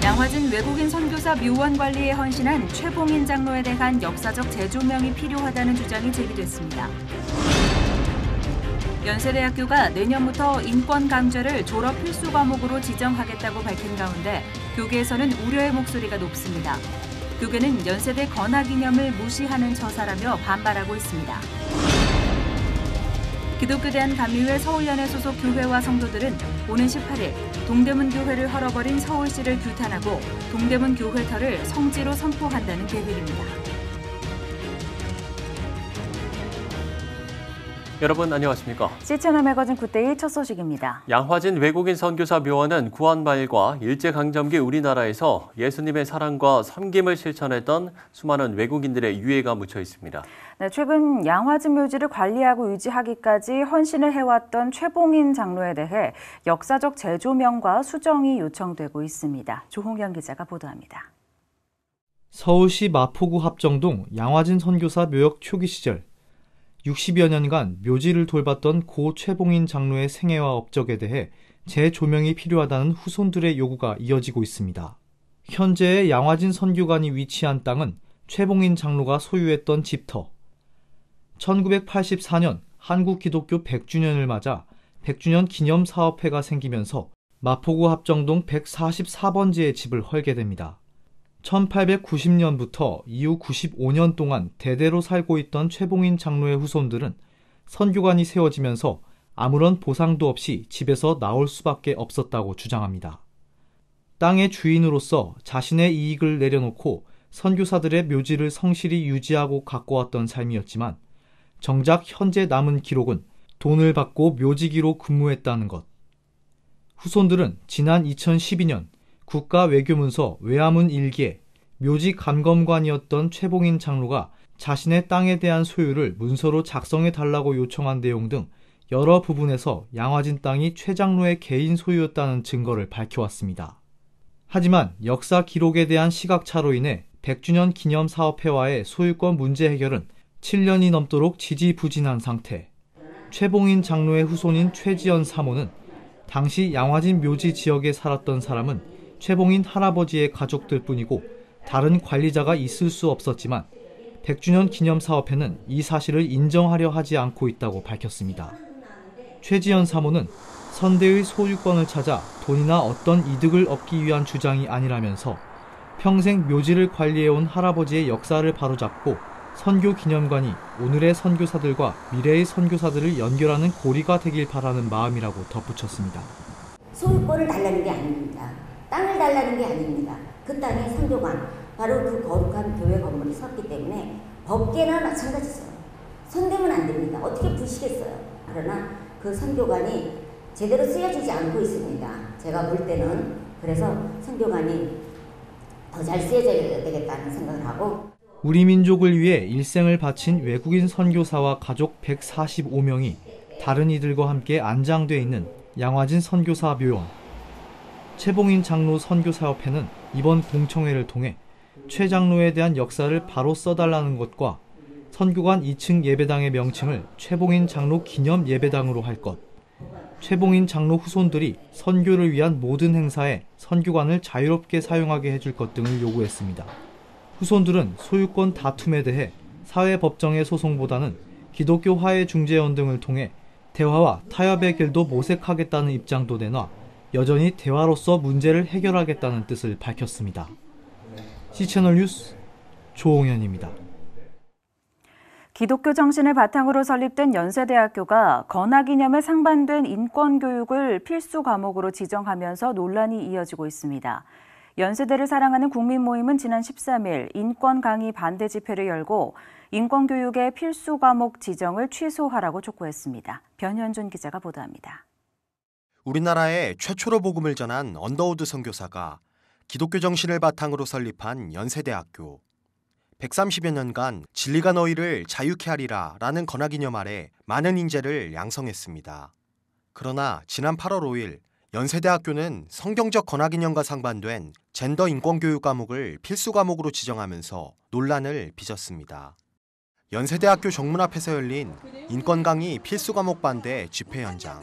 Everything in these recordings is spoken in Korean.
양화진 외국인 선교사 묘원 관리에 헌신한 최봉인 장로에 대한 역사적 재조명이 필요하다는 주장이 제기됐습니다. 연세대학교가 내년부터 인권 강좌를 졸업 필수 과목으로 지정하겠다고 밝힌 가운데 교계에서는 우려의 목소리가 높습니다. 교계는 연세대 건화기념을 무시하는 처사라며 반발하고 있습니다. 기독교대한감리회 서울연회 소속 교회와 성도들은 오는 18일 동대문 교회를 헐어버린 서울시를 규탄하고 동대문 교회터를 성지로 선포한다는 계획입니다. 여러분 안녕하십니까? C채널 매거진 굿데이 첫 소식입니다. 양화진 외국인 선교사 묘원은 구한말과 일제강점기 우리나라에서 예수님의 사랑과 섬김을 실천했던 수많은 외국인들의 유해가 묻혀 있습니다. 네, 최근 양화진 묘지를 관리하고 유지하기까지 헌신을 해왔던 최봉인 장로에 대해 역사적 재조명과 수정이 요청되고 있습니다. 조홍현 기자가 보도합니다. 서울시 마포구 합정동 양화진 선교사 묘역 초기 시절 60여 년간 묘지를 돌봤던 고 최봉인 장로의 생애와 업적에 대해 재조명이 필요하다는 후손들의 요구가 이어지고 있습니다. 현재의 양화진 선교관이 위치한 땅은 최봉인 장로가 소유했던 집터. 1984년 한국기독교 100주년을 맞아 100주년 기념사업회가 생기면서 마포구 합정동 144번지의 집을 헐게 됩니다. 1890년부터 이후 95년 동안 대대로 살고 있던 최봉인 장로의 후손들은 선교관이 세워지면서 아무런 보상도 없이 집에서 나올 수밖에 없었다고 주장합니다. 땅의 주인으로서 자신의 이익을 내려놓고 선교사들의 묘지를 성실히 유지하고 가꿔왔던 삶이었지만 정작 현재 남은 기록은 돈을 받고 묘지기로 근무했다는 것. 후손들은 지난 2012년 국가외교문서 외화문 1기에 묘지 감검관이었던 최봉인 장로가 자신의 땅에 대한 소유를 문서로 작성해달라고 요청한 내용 등 여러 부분에서 양화진 땅이 최 장로의 개인 소유였다는 증거를 밝혀왔습니다. 하지만 역사 기록에 대한 시각차로 인해 100주년 기념사업회와의 소유권 문제 해결은 7년이 넘도록 지지부진한 상태. 최봉인 장로의 후손인 최지연 사모는 당시 양화진 묘지 지역에 살았던 사람은 최봉인 할아버지의 가족들 뿐이고 다른 관리자가 있을 수 없었지만 100주년 기념사업회는 이 사실을 인정하려 하지 않고 있다고 밝혔습니다. 최지연 사모는 선대의 소유권을 찾아 돈이나 어떤 이득을 얻기 위한 주장이 아니라면서 평생 묘지를 관리해온 할아버지의 역사를 바로잡고 선교기념관이 오늘의 선교사들과 미래의 선교사들을 연결하는 고리가 되길 바라는 마음이라고 덧붙였습니다. 소유권을 달라는 게 아닙니다. 땅을 달라는 게 아닙니다. 그 땅에 선교관, 바로 그 거룩한 교회 건물이 섰기 때문에 법계나 마찬가지죠. 손대면 안 됩니다. 어떻게 부시겠어요. 그러나 그 선교관이 제대로 쓰여지지 않고 있습니다. 제가 볼 때는 그래서 선교관이 더 잘 쓰여져야 되겠다는 생각을 하고 우리 민족을 위해 일생을 바친 외국인 선교사와 가족 145명이 다른 이들과 함께 안장돼 있는 양화진 선교사 묘원. 최봉인 장로 선교사협회는 이번 공청회를 통해 최 장로에 대한 역사를 바로 써달라는 것과 선교관 2층 예배당의 명칭을 최봉인 장로 기념 예배당으로 할 것, 최봉인 장로 후손들이 선교를 위한 모든 행사에 선교관을 자유롭게 사용하게 해줄 것 등을 요구했습니다. 후손들은 소유권 다툼에 대해 사회법정의 소송보다는 기독교 화해중재원 등을 통해 대화와 타협의 길도 모색하겠다는 입장도 내놔 여전히 대화로서 문제를 해결하겠다는 뜻을 밝혔습니다. C채널 뉴스 조홍현입니다. 기독교 정신을 바탕으로 설립된 연세대학교가 건화기념에 상반된 인권교육을 필수 과목으로 지정하면서 논란이 이어지고 있습니다. 연세대를 사랑하는 국민 모임은 지난 13일 인권 강의 반대 집회를 열고 인권교육의 필수 과목 지정을 취소하라고 촉구했습니다. 변현준 기자가 보도합니다. 우리나라에 최초로 복음을 전한 언더우드 선교사가 기독교 정신을 바탕으로 설립한 연세대학교. 130여 년간 진리가 너희를 자유케 하리라 라는 건화기념 아래 많은 인재를 양성했습니다. 그러나 지난 8월 5일 연세대학교는 성경적 건화기념과 상반된 젠더 인권교육 과목을 필수 과목으로 지정하면서 논란을 빚었습니다. 연세대학교 정문 앞에서 열린 인권 강의 필수 과목 반대 집회 현장.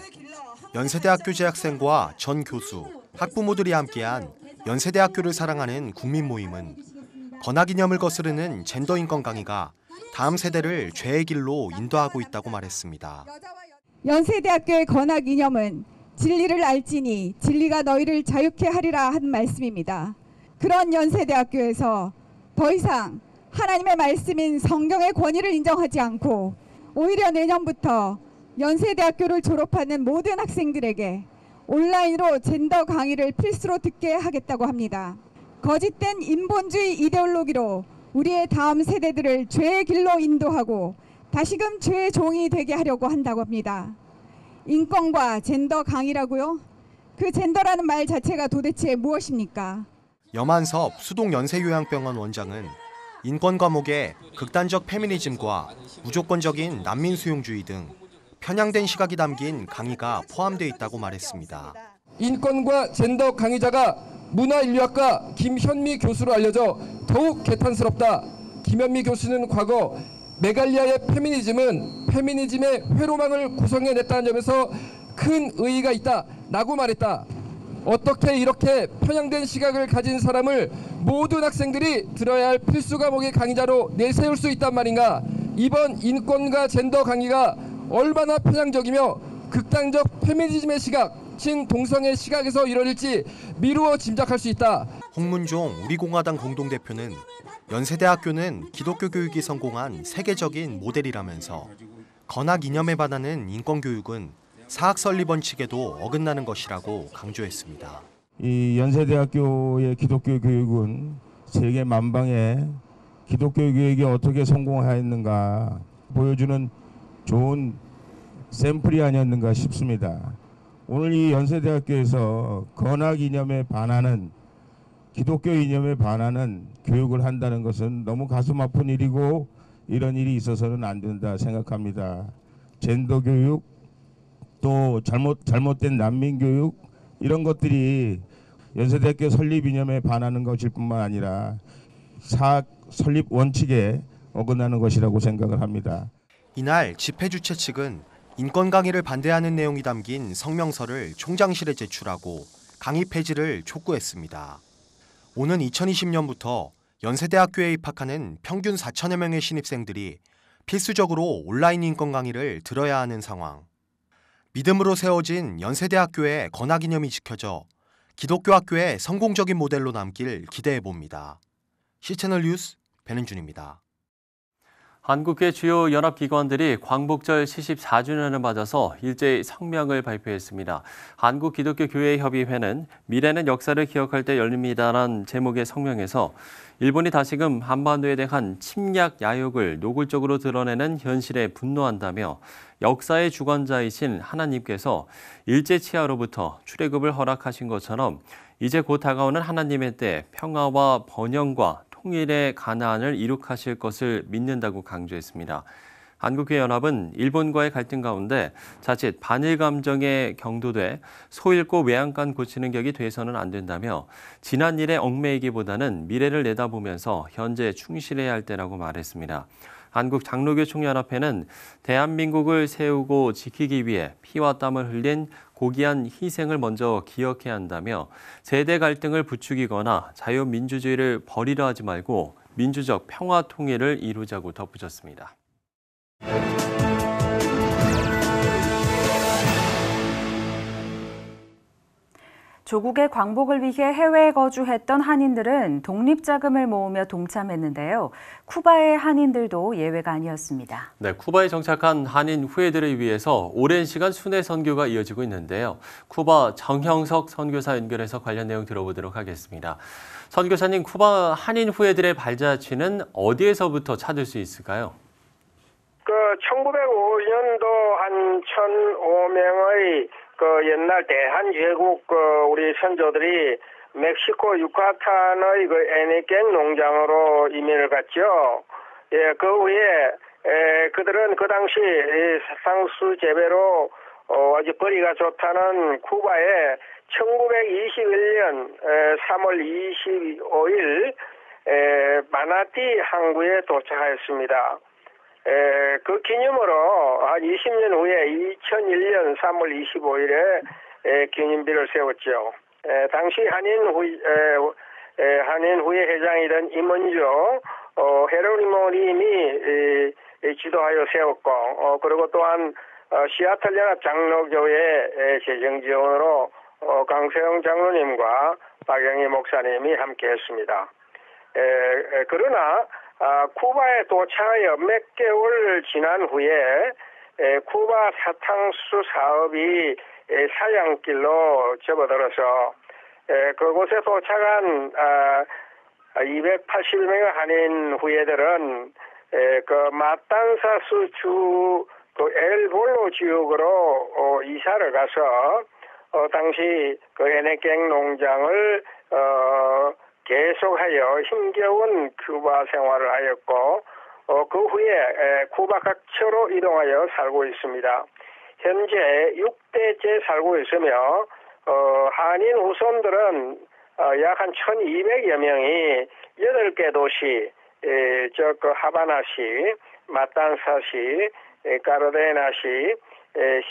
연세대학교 재학생과 전 교수, 학부모들이 함께한 연세대학교를 사랑하는 국민 모임은 건학이념을 거스르는 젠더 인권 강의가 다음 세대를 죄의 길로 인도하고 있다고 말했습니다. 연세대학교의 건학 이념은 진리를 알지니 진리가 너희를 자유케 하리라 한 말씀입니다. 그런 연세대학교에서 더 이상 하나님의 말씀인 성경의 권위를 인정하지 않고 오히려 내년부터 연세대학교를 졸업하는 모든 학생들에게 온라인으로 젠더 강의를 필수로 듣게 하겠다고 합니다. 거짓된 인본주의 이데올로기로 우리의 다음 세대들을 죄의 길로 인도하고 다시금 죄의 종이 되게 하려고 한다고 합니다. 인권과 젠더 강의라고요? 그 젠더라는 말 자체가 도대체 무엇입니까? 염한섭 수동연세요양병원 원장은 인권 과목에 극단적 페미니즘과 무조건적인 난민 수용주의 등 편향된 시각이 담긴 강의가 포함되어 있다고 말했습니다. 인권과 젠더 강의자가 문화인류학과 김현미 교수로 알려져 더욱 개탄스럽다. 김현미 교수는 과거 메갈리아의 페미니즘은 페미니즘의 회로망을 구성해냈다는 점에서 큰 의의가 있다라고 말했다. 어떻게 이렇게 편향된 시각을 가진 사람을 모든 학생들이 들어야 할 필수 과목의 강의자로 내세울 수 있단 말인가. 이번 인권과 젠더 강의가 얼마나 편향적이며 극단적 페미니즘의 시각, 친동성의 시각에서 이뤄질지 미루어 짐작할 수 있다. 홍문종 우리공화당 공동대표는 연세대학교는 기독교 교육이 성공한 세계적인 모델이라면서 건학 이념에 반하는 인권교육은 사학 설립 원칙에도 어긋나는 것이라고 강조했습니다. 이 연세대학교의 기독교 교육은 세계 만방에 기독교 교육이 어떻게 성공하였는가 보여주는 좋은 샘플이 아니었는가 싶습니다. 오늘 이 연세대학교에서 건학 이념에 반하는 기독교 이념에 반하는 교육을 한다는 것은 너무 가슴 아픈 일이고 이런 일이 있어서는 안 된다 생각합니다. 젠더 교육 또 잘못된 난민 교육 이런 것들이 연세대학교 설립 이념에 반하는 것일 뿐만 아니라 사학 설립 원칙에 어긋나는 것이라고 생각을 합니다. 이날 집회 주최 측은 인권 강의를 반대하는 내용이 담긴 성명서를 총장실에 제출하고 강의 폐지를 촉구했습니다. 오는 2020년부터 연세대학교에 입학하는 평균 4천여 명의 신입생들이 필수적으로 온라인 인권 강의를 들어야 하는 상황. 믿음으로 세워진 연세대학교의 건학 이념이 지켜져 기독교 학교의 성공적인 모델로 남길 기대해 봅니다. C채널 뉴스 배는준입니다. 한국계 주요 연합기관들이 광복절 74주년을 맞아서 일제히 성명을 발표했습니다. 한국기독교교회협의회는 미래는 역사를 기억할 때 열립니다라는 제목의 성명에서 일본이 다시금 한반도에 대한 침략 야욕을 노골적으로 드러내는 현실에 분노한다며 역사의 주관자이신 하나님께서 일제치하로부터 출애굽을 허락하신 것처럼 이제 곧 다가오는 하나님의 때 평화와 번영과 통일의 가나안을 이룩하실 것을 믿는다고 강조했습니다. 한국교회연합은 일본과의 갈등 가운데 자칫 반일 감정에 경도돼 소잃고 외양간 고치는 격이 돼서는 안 된다며 지난 일에 얽매이기보다는 미래를 내다보면서 현재에 충실해야 할 때라고 말했습니다. 한국장로교총연합회는 대한민국을 세우고 지키기 위해 피와 땀을 흘린 고귀한 희생을 먼저 기억해야 한다며 세대 갈등을 부추기거나 자유민주주의를 버리려 하지 말고 민주적 평화 통일을 이루자고 덧붙였습니다. 조국의 광복을 위해 해외에 거주했던 한인들은 독립자금을 모으며 동참했는데요. 쿠바의 한인들도 예외가 아니었습니다. 네, 쿠바에 정착한 한인 후예들을 위해서 오랜 시간 순회 선교가 이어지고 있는데요. 쿠바 정형석 선교사 연결해서 관련 내용 들어보도록 하겠습니다. 선교사님, 쿠바 한인 후예들의 발자취는 어디에서부터 찾을 수 있을까요? 1905년도 한 1,005명의 옛날 대한제국 우리 선조들이 멕시코 유카탄의 애니깽 농장으로 이민을 갔죠. 예, 그 후에 그들은 그 당시 상수 재배로 아주 벌이가 좋다는 쿠바에 1921년 3월 25일 마나티 항구에 도착하였습니다. 그 기념으로 한 20년 후에 2001년 3월 25일에 기념비를 세웠죠. 당시 한인후예 회장이던 임원조 헤로니모님이 지도하여 세웠고, 그리고 또한 시애틀 연합 장로교회 재정 지원으로 강세영 장로님과 박영희 목사님이 함께했습니다. 그러나 쿠바에 도착하여 몇 개월 지난 후에 쿠바 사탕수 사업이 사양길로 접어들어서 그곳에 도착한 280명의 한인 후예들은 그 마탄사스 주 그 엘볼로 지역으로 이사를 가서 당시 그 에네갱 농장을 계속하여 힘겨운 쿠바 생활을 하였고 그 후에 쿠바 각처로 이동하여 살고 있습니다. 현재 6대째 살고 있으며 한인 후손들은 약 한 1200여 명이 8개 도시 그 하바나시, 마탄사시, 카르데나시,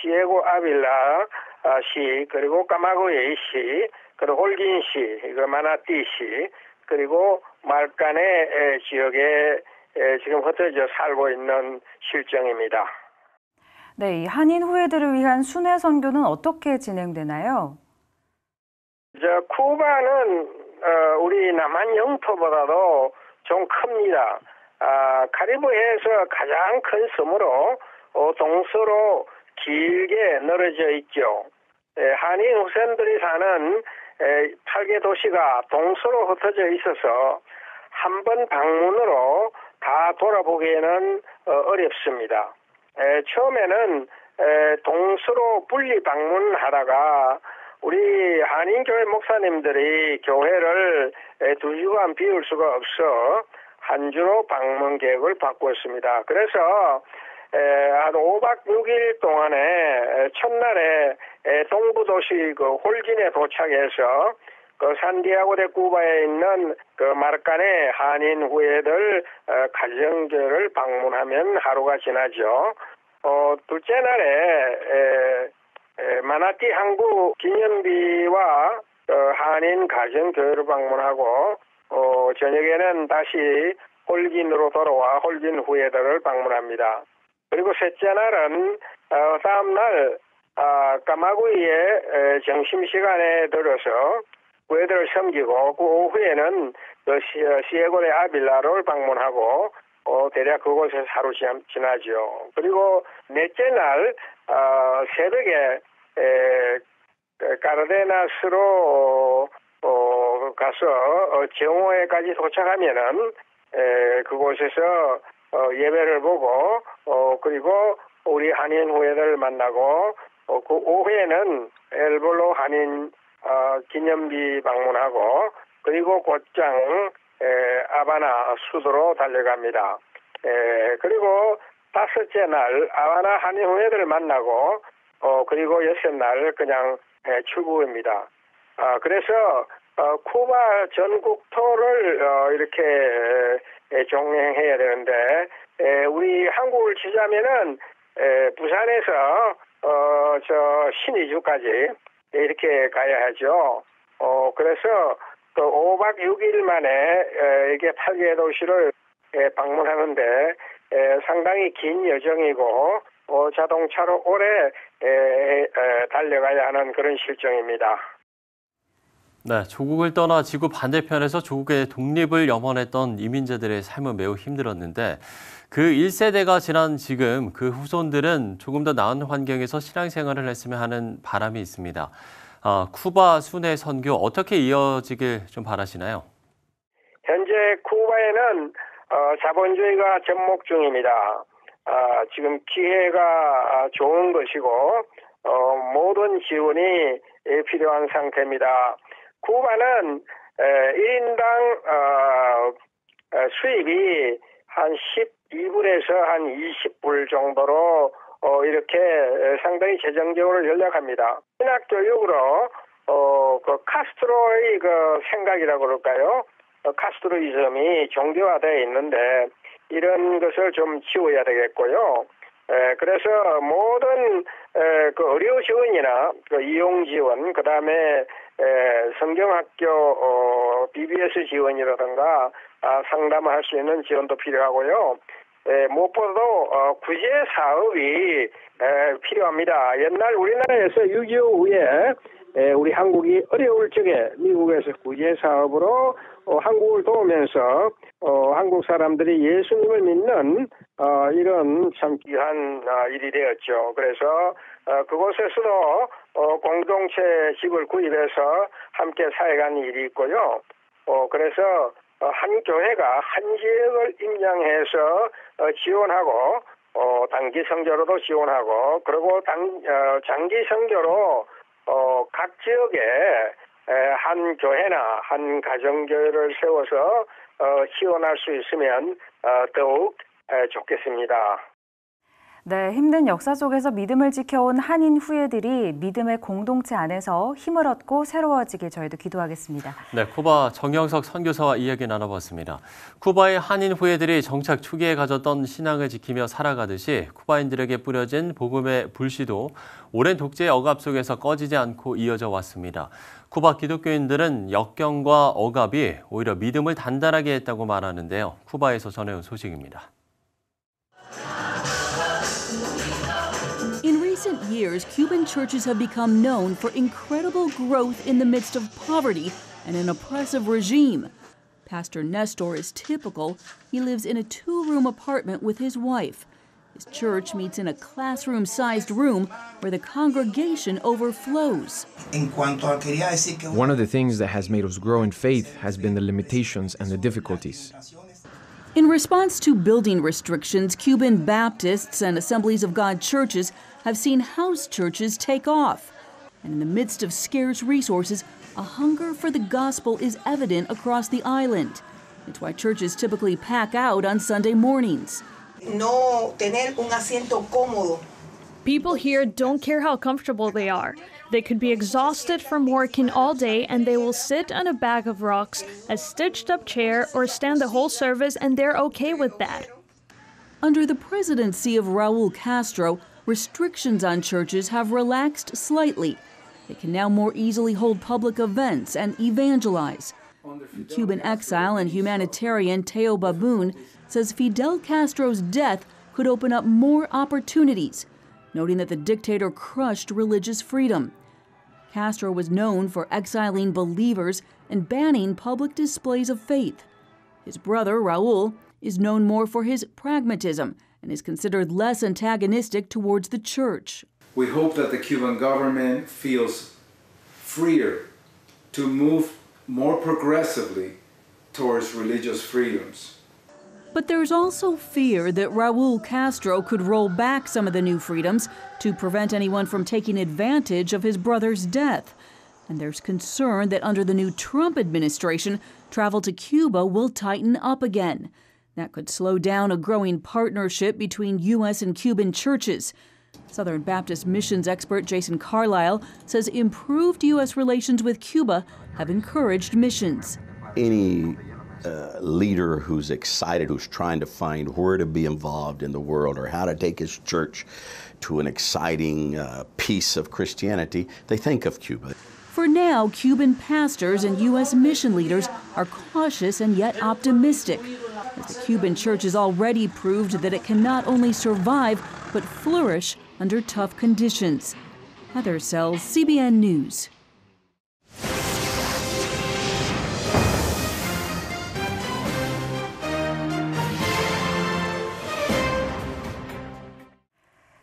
시에고 아빌라시, 그리고 까마구이시, 그리고 홀긴시, 마나티시, 그리고 말간의 지역에 지금 흩어져 살고 있는 실정입니다. 네, 이 한인 후예들을 위한 순회 선교는 어떻게 진행되나요? 쿠바는 우리 남한 영토보다도 좀 큽니다. 카리브해에서 가장 큰 섬으로 동서로 길게 늘어져 있죠. 한인 후손들이 사는 8개 도시가 동서로 흩어져 있어서 한 번 방문으로 다 돌아보기에는 어렵습니다. 처음에는 동서로 분리 방문하다가 우리 한인교회 목사님들이 교회를 2주간 비울 수가 없어 한 주로 방문 계획을 바꾸었습니다. 그래서 한 5박 6일 동안에 첫날에 동부 도시 그 홀긴에 도착해서 그 산디아고 데 쿠바에 있는 그 마르칸의 한인 후예들 가정교회를 방문하면 하루가 지나죠. 둘째 날에 마나티 항구 기념비와 한인 가정교회를 방문하고 저녁에는 다시 홀긴으로 돌아와 홀긴 후예들을 방문합니다. 그리고 셋째 날은 다음 날 까마구이의 점심시간에 들어서 후예들을 섬기고 그 오후에는 시에고레 아빌라를 방문하고 대략 그곳에서 하루 지나죠. 그리고 넷째 날 새벽에 카르데나스로 가서 정오에까지 도착하면은 그곳에서 예배를 보고 그리고 우리 한인 후예들을 만나고 그 오후에는 엘볼로 한인 기념비 방문하고 그리고 곧장 아바나 수도로 달려갑니다. 그리고 다섯째 날 아바나 한인 후예들을 만나고 그리고 여섯 날 그냥 출국입니다. 그래서 쿠바 전국토를 이렇게 종행해야 되는데 우리 한국을 치자면은 부산에서 저 신의주까지 이렇게 가야 하죠. 그래서 그 5박 6일 만에 이게 8개 도시를 방문하는데 상당히 긴 여정이고 자동차로 오래 달려가야 하는 그런 실정입니다. 네, 조국을 떠나 지구 반대편에서 조국의 독립을 염원했던 이민자들의 삶은 매우 힘들었는데 그 1세대가 지난 지금 그 후손들은 조금 더 나은 환경에서 신앙생활을 했으면 하는 바람이 있습니다. 쿠바 순회 선교 어떻게 이어지길 좀 바라시나요? 현재 쿠바에는 자본주의가 접목 중입니다. 지금 기회가 좋은 것이고 모든 지원이 필요한 상태입니다. 쿠바는 1인당 수입이 한 12불에서 한 20불 정도로 이렇게 상당히 재정적으로 연락합니다. 신학교육으로 그 카스트로의 그 생각이라고 그럴까요? 카스트로이즘이 종교화되어 있는데 이런 것을 좀 지워야 되겠고요. 그래서 모든 그 의료 지원이나 그 이용 지원, 그 다음에 성경학교 BBS 지원이라든가 상담할 수 있는 지원도 필요하고요. 무엇보다도 구제 사업이 필요합니다. 옛날 우리나라에서 6.25 후에 우리 한국이 어려울 적에 미국에서 구제 사업으로 한국을 도우면서 한국 사람들이 예수님을 믿는 이런 참 귀한 일이 되었죠. 그래서 그곳에서도 공동체 집을 구입해서 함께 사역한 일이 있고요. 그래서 한 교회가 한 지역을 임장해서 지원하고 단기 선교로도 지원하고 그리고 장기 선교로 각 지역에 한 교회나 한 가정교회를 세워서 지원할 수 있으면 더욱 좋겠습니다. 네, 힘든 역사 속에서 믿음을 지켜온 한인 후예들이 믿음의 공동체 안에서 힘을 얻고 새로워지길 저희도 기도하겠습니다. 네, 쿠바 정영석 선교사와 이야기 나눠봤습니다. 쿠바의 한인 후예들이 정착 초기에 가졌던 신앙을 지키며 살아가듯이 쿠바인들에게 뿌려진 복음의 불씨도 오랜 독재의 억압 속에서 꺼지지 않고 이어져 왔습니다. 쿠바 기독교인들은 역경과 억압이 오히려 믿음을 단단하게 했다고 말하는데요. 쿠바에서 전해온 소식입니다. In recent years, Cuban churches have become known for incredible growth in the midst of poverty and an oppressive regime. Pastor Nestor is typical. He lives in a two-room apartment with his wife. His church meets in a classroom-sized room where the congregation overflows. One of the things that has made us grow in faith has been the limitations and the difficulties. In response to building restrictions, Cuban Baptists and Assemblies of God churches have seen house churches take off. And in the midst of scarce resources, a hunger for the gospel is evident across the island. It's why churches typically pack out on Sunday mornings. People here don't care how comfortable they are. They could be exhausted from working all day and they will sit on a bag of rocks, a stitched-up chair, or stand the whole service, and they're okay with that. Under the presidency of Raul Castro, restrictions on churches have relaxed slightly. They can now more easily hold public events and evangelize. Cuban exile and humanitarian Teo Baboon says Fidel Castro's death could open up more opportunities, noting that the dictator crushed religious freedom. Castro was known for exiling believers and banning public displays of faith. His brother, Raul, is known more for his pragmatism and is considered less antagonistic towards the church. We hope that the Cuban government feels freer to move more progressively towards religious freedoms. But there's also fear that Raul Castro could roll back some of the new freedoms to prevent anyone from taking advantage of his brother's death. And there's concern that under the new Trump administration, travel to Cuba will tighten up again. That could slow down a growing partnership between U.S. and Cuban churches. Southern Baptist missions expert Jason Carlisle says improved U.S. relations with Cuba have encouraged missions. Any leader who's excited, who's trying to find where to be involved in the world or how to take his church to an exciting piece of Christianity, they think of Cuba. For now, Cuban pastors and U.S. mission leaders are cautious and yet optimistic, as the Cuban church has already proved that it can not only survive, but flourish under tough conditions. Heather Sells, CBN News.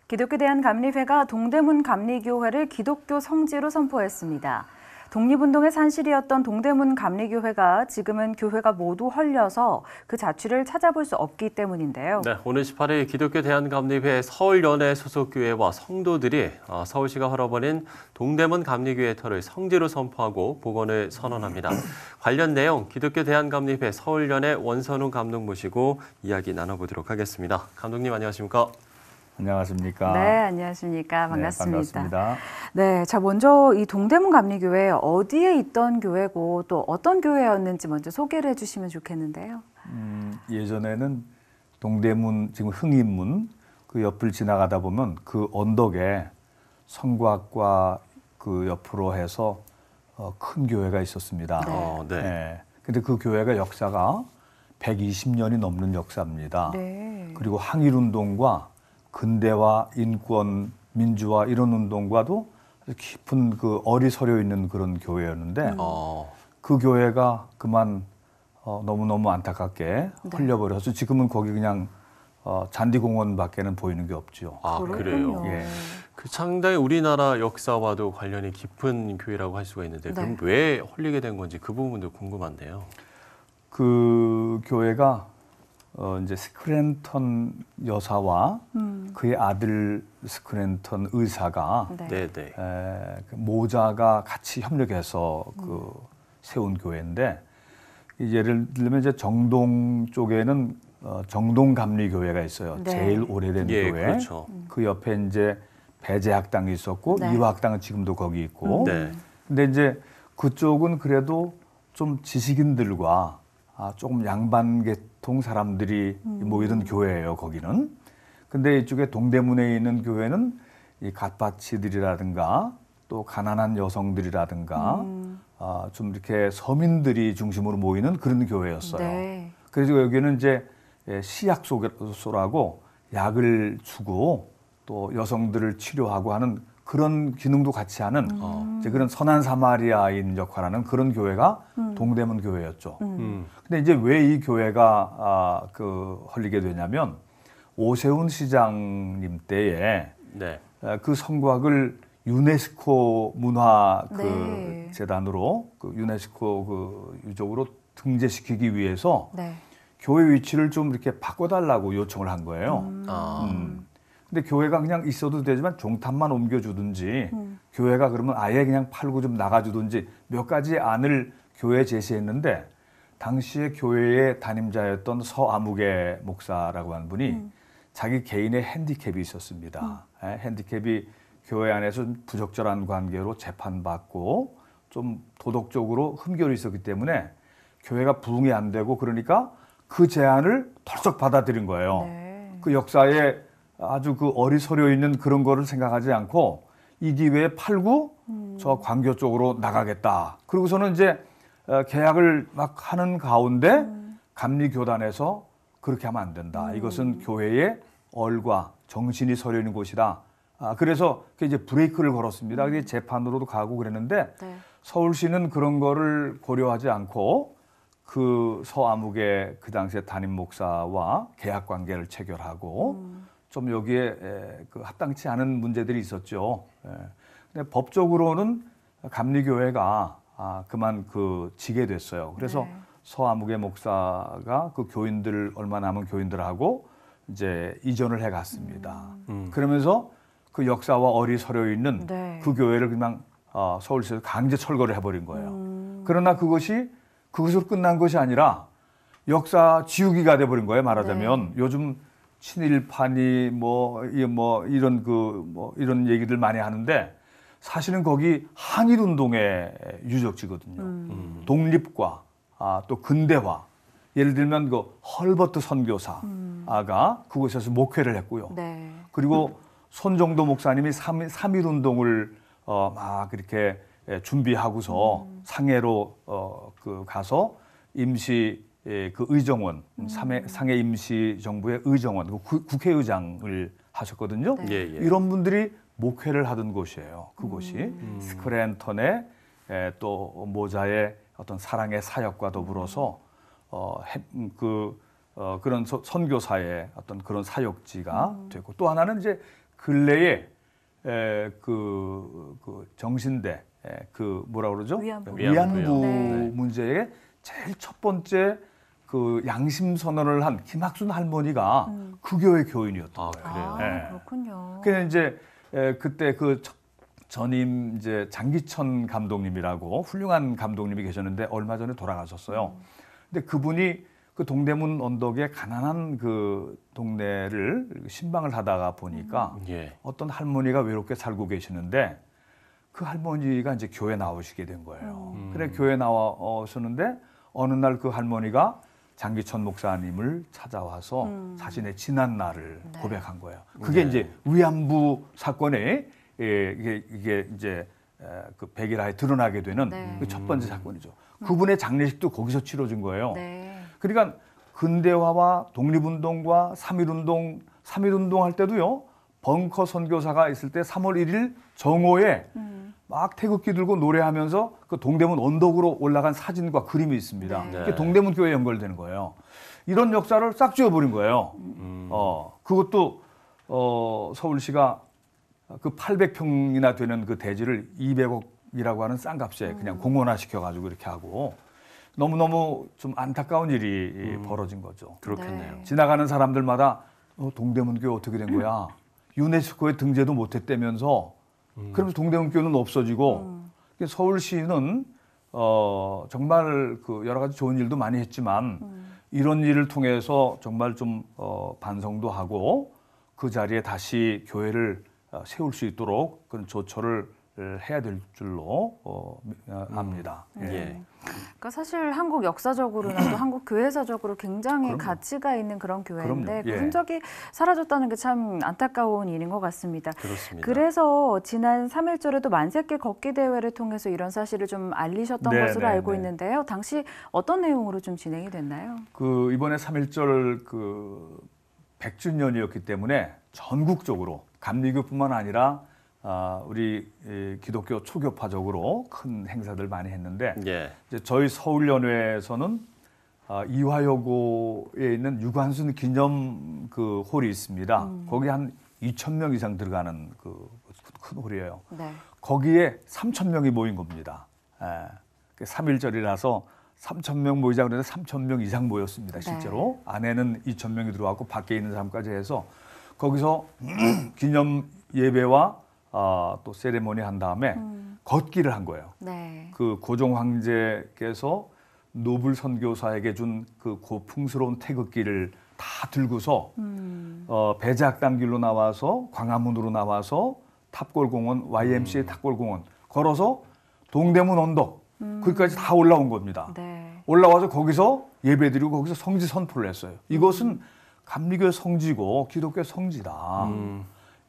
기독교 대한감리회가 동대문 감리교회를 기독교 성지로 선포했습니다. 독립운동의 산실이었던 동대문 감리교회가 지금은 교회가 모두 헐려서 그 자취를 찾아볼 수 없기 때문인데요. 네, 오늘 18일 기독교 대한감리회 서울연회 소속 교회와 성도들이 서울시가 헐어버린 동대문 감리교회 터를 성지로 선포하고 복원을 선언합니다. 관련 내용 기독교 대한감리회 서울연회 원선우 감독 모시고 이야기 나눠보도록 하겠습니다. 감독님 안녕하십니까? 안녕하십니까? 네, 안녕하십니까? 반갑습니다. 네, 반갑습니다. 네, 자 먼저 이 동대문 감리교회 어디에 있던 교회고 또 어떤 교회였는지 먼저 소개를 해주시면 좋겠는데요. 예전에는 동대문 지금 흥인문 그 옆을 지나가다 보면 그 언덕에 성곽과 그 옆으로 해서 큰 교회가 있었습니다. 네. 네. 근데 그 교회가 역사가 120년이 넘는 역사입니다. 네. 그리고 항일운동과 근대화, 인권, 민주화 이런 운동과도 아주 깊은 그 어리 서려 있는 그런 교회였는데 그 교회가 그만 너무너무 안타깝게 흘려버려서 지금은 거기 그냥 잔디공원밖에는 보이는 게 없죠. 아, 그래요? 예. 그 상당히 우리나라 역사와도 관련이 깊은 교회라고 할 수가 있는데 그럼 왜 헐리게 된 건지 그 부분도 궁금한데요. 그 교회가 이제 스크랜턴 여사와 그의 아들 스크랜턴 의사가 그 모자가 같이 협력해서 그 세운 교회인데 예를 들면 이제 정동 쪽에는 정동감리교회가 있어요. 네. 제일 오래된 교회. 그렇죠. 그 옆에 이제 배재학당이 있었고 네. 이화학당은 지금도 거기 있고. 근데 이제 그쪽은 그래도 좀 지식인들과 조금 양반계통 사람들이 모이던 교회예요. 거기는. 근데 이쪽에 동대문에 있는 교회는 이 갓바치들이라든가 또 가난한 여성들이라든가 좀 이렇게 서민들이 중심으로 모이는 그런 교회였어요. 네. 그래서 여기는 이제 시약소라고 약을 주고 또 여성들을 치료하고 하는 그런 기능도 같이 하는 이제 그런 선한 사마리아인 역할하는 그런 교회가 동대문 교회였죠. 근데 이제 왜 이 교회가 헐리게 되냐면 오세훈 시장님 때에 그 성곽을 유네스코 문화 재단으로 그 유네스코 그 유적으로 등재시키기 위해서 교회 위치를 좀 이렇게 바꿔달라고 요청을 한 거예요. 근데 교회가 그냥 있어도 되지만 종탑만 옮겨주든지 교회가 그러면 아예 그냥 팔고 좀 나가주든지 몇 가지 안을 교회에 제시했는데 당시에 교회의 담임자였던 서아무개 목사라고 하는 분이 자기 개인의 핸디캡이 있었습니다. 핸디캡이 교회 안에서 부적절한 관계로 재판받고 좀 도덕적으로 흠결이 있었기 때문에 교회가 부응이 안 되고 그러니까 그 제안을 덜썩 받아들인 거예요. 그 역사에 아주 그 어리서려 있는 그런 거를 생각하지 않고 이 기회에 팔고 저 광교 쪽으로 나가겠다. 그리고서는 이제 계약을 막 하는 가운데 감리교단에서 그렇게 하면 안 된다. 이것은 교회의 얼과 정신이 서려 있는 곳이다. 그래서 이제 브레이크를 걸었습니다. 그게 재판으로도 가고 그랬는데 서울시는 그런 거를 고려하지 않고 그 서아무개 그 당시에 담임 목사와 계약 관계를 체결하고 좀 여기에 그 합당치 않은 문제들이 있었죠. 근데 법적으로는 감리교회가 그만 지게 됐어요. 그래서 서아무개 목사가 그 교인들 얼마 남은 교인들하고 이제 이전을 해갔습니다. 그러면서 그 역사와 어리 서려 있는 그 교회를 그냥 서울시에서 강제 철거를 해버린 거예요. 그러나 그것으로 끝난 것이 아니라 역사 지우기가 돼버린 거예요. 말하자면 요즘 친일파니 이런 얘기들 많이 하는데 사실은 거기 항일운동의 유적지거든요. 독립과 또 근대화. 예를 들면 그 헐버트 선교사가 그곳에서 목회를 했고요. 그리고 손정도 목사님이 3.1운동을 막 이렇게 준비하고서 상해로 가서 임시 그 의정원, 상해 임시 정부의 의정원, 국회의장을 하셨거든요. 이런 분들이 목회를 하던 곳이에요. 그곳이 스크랜턴의 또 모자의 어떤 사랑의 사역과 더불어서 그런 선교사의 어떤 그런 사역지가 되고 또 하나는 이제 근래에 그 정신대 뭐라 그러죠? 위안부 문제에 제일 첫 번째 그 양심 선언을 한 김학순 할머니가 그 교회 교인이었던 거예요. 그렇군요. 그래서 이제 그때 그 전임 이제 장기천 감독님이라고 훌륭한 감독님이 계셨는데 얼마 전에 돌아가셨어요. 근데 그분이 그 동대문 언덕에 가난한 그 동네를 신방을 하다가 보니까 어떤 할머니가 외롭게 살고 계시는데 그 할머니가 이제 교회 나오시게 된 거예요. 그래 교회 나오셨는데 어느 날 그 할머니가 장기천 목사님을 찾아와서 자신의 지난 날을 고백한 거예요. 그게 이제 위안부 사건에 이게 이제 그 백일하에 드러나게 되는 그 첫 번째 사건이죠. 그분의 장례식도 거기서 치러진 거예요. 그러니까 근대화와 독립운동과 3.1운동 할 때도요. 벙커 선교사가 있을 때 3월 1일 정오에 막 태극기 들고 노래하면서 그 동대문 언덕으로 올라간 사진과 그림이 있습니다. 그게 동대문 교회에 연결되는 거예요. 이런 역사를 싹 지워버린 거예요. 그것도 서울시가 그 800평이나 되는 그 대지를 200억이라고 하는 싼 값에 그냥 공원화 시켜가지고 이렇게 하고 너무너무 좀 안타까운 일이 벌어진 거죠. 그렇겠네요. 지나가는 사람들마다 동대문 교회 어떻게 된 거야? 유네스코에 등재도 못했다면서 그러면서 동대문 교회는 없어지고 서울시는 정말 그 여러 가지 좋은 일도 많이 했지만 이런 일을 통해서 정말 좀 반성도 하고 그 자리에 다시 교회를 세울 수 있도록 그런 조처를 해야 될 줄로 압니다. 그러니까 사실 한국 역사적으로나 또 한국 교회사적으로 굉장히 그럼요. 가치가 있는 그런 교회인데 그럼요. 그 흔적이 사라졌다는 게 참 안타까운 일인 것 같습니다. 그렇습니다. 그래서 지난 3.1절에도 만세길 걷기 대회를 통해서 이런 사실을 좀 알리셨던 것으로 알고 있는데요. 당시 어떤 내용으로 좀 진행이 됐나요? 그 이번에 3.1절 그 100주년이었기 때문에 전국적으로 감리교뿐만 아니라 우리 기독교 초교파적으로 큰 행사들 많이 했는데 이제 저희 서울연회에서는 이화여고에 있는 유관순 기념 그 홀이 있습니다. 거기 한 2,000명 이상 들어가는 그 큰 홀이에요. 거기에 3,000명이 모인 겁니다. 3.1절이라서 3,000명 모이자 그랬는데 3,000명 이상 모였습니다. 실제로 안에는 2,000명이 들어왔고 밖에 있는 사람까지 해서 거기서 기념 예배와 또 세레모니 한 다음에 걷기를 한 거예요. 그 고종 황제께서 노블 선교사에게 준 그 고풍스러운 태극기를 다 들고서 배작단길로 나와서 광화문으로 나와서 탑골공원, YMCA 탑골공원 걸어서 동대문 언덕 거기까지 다 올라온 겁니다. 올라와서 거기서 예배드리고 거기서 성지 선포를 했어요. 이것은 감리교의 성지고 기독교의 성지다.